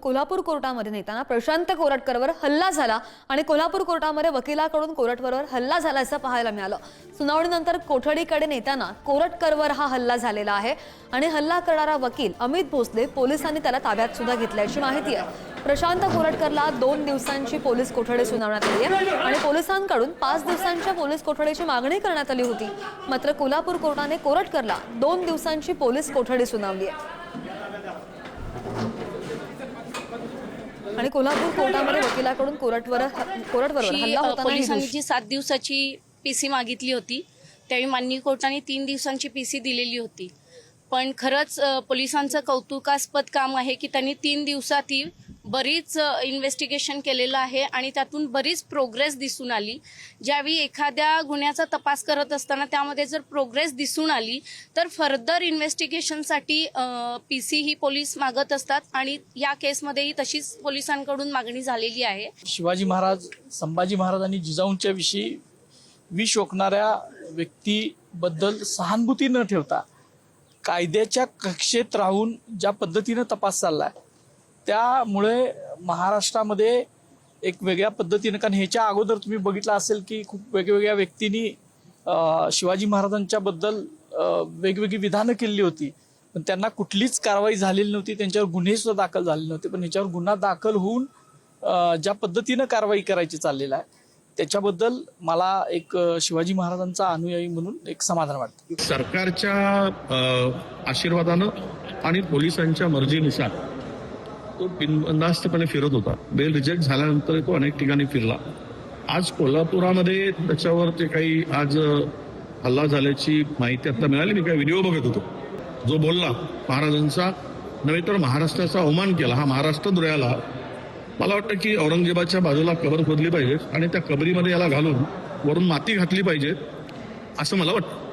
कोल्हापूर कोर्टामध्ये नेताना प्रशांत कोरटकरवर हल्ला झाला आणि कोल्हापूर कोर्टामध्ये वकिलाकडून कोरटकरवर हल्ला झाला असं पाहायला मिळालं। सुनावणीनंतर कोठडीकडे नेताना कोरटकरवर हा हल्ला झालेला आहे आणि हल्ला करणारा वकील अमित भोसले पोलिसांनी त्याला ताब्यात सुद्धा घेतल्याची माहिती आहे। प्रशांत कोरटकरला 2 दिवसांची पोलीस कोठडी सुनावण्यात आली आहे आणि पोलिसांकडून 5 दिवसांच्या पोलीस कोठडीची मागणी करण्यात आली होती। मात्र कोल्हापूर कोर्टाने कोरटकरला 2 दिवसांची पोलीस कोठडी सुनावली आहे आणि कोल्हापूर कोर्टामध्ये वकिलाकडून कोरटवर हल्ला होताना पोलिसांनी जी 7 दिवसाची पीसी मागितली होती त्यावेळी माननीय कोर्टाने 3 दिवसांची पीसी दिलेली होती। पण खरंच पोलिसांचं कौतुकास्पद काम आहे की त्यांनी 3 दिवसात बरीच इन्व्हेस्टिगेशन केलेलं आहे आणि त्यातून बरीच प्रोग्रेस दिसून आली। ज्यावेळी एखाद्या गुन्ह्याचा तपास करत असताना त्यामध्ये जर प्रोग्रेस दिसून आली तर फर्दर इन्व्हेस्टिगेशनसाठी पीसी ही पोलीस मागत असतात आणि या केसमध्येही तशीच पोलिसांकडून मागणी झालेली आहे। शिवाजी महाराज, संभाजी महाराज आणि जिजाऊंच्या विषयी विष ओकणाऱ्या व्यक्तीबद्दल सहानुभूती न ठेवता कायद्याच्या कक्षेत राहून ज्या पद्धतीने तपास चाललाय त्यामुळे महाराष्ट्रामध्ये एक वेगळ्या पद्धतीने, कारण ह्याच्या अगोदर तुम्ही बघितलं असेल की खूप वेगवेगळ्या व्यक्तींनी शिवाजी महाराजांच्या बद्दल वेगवेगळी विधानं केली होती पण त्यांना कुठलीच कारवाई झालेली नव्हती, त्यांच्यावर गुन्हे सुद्धा दाखल झाले नव्हते। पण ह्याच्यावर गुन्हा दाखल होऊन ज्या पद्धतीनं कारवाई करायची चाललेला आहे त्याच्याबद्दल मला एक शिवाजी महाराजांचा अनुयायी म्हणून एक समाधान वाटतं। सरकारच्या आशीर्वादानं आणि पोलिसांच्या मर्जीनुसार तो बिनबंदास्तपणे फिरत होता। बेल रिजेक्ट झाल्यानंतर तो अनेक ठिकाणी फिरला। आज कोल्हापुरामध्ये त्याच्यावर ते काही आज हल्ला झाल्याची माहिती आता मिळाली। मी काही व्हिडिओ बघत होतो, जो बोलला महाराजांचा नव्हे तर महाराष्ट्राचा अवमान केला, हा महाराष्ट्र दुरायला। मला वाटतं की औरंगजेबाच्या बाजूला कबर खोदली पाहिजे आणि त्या कबरीमध्ये याला घालून वरून माती घातली पाहिजे असं मला वाटतं।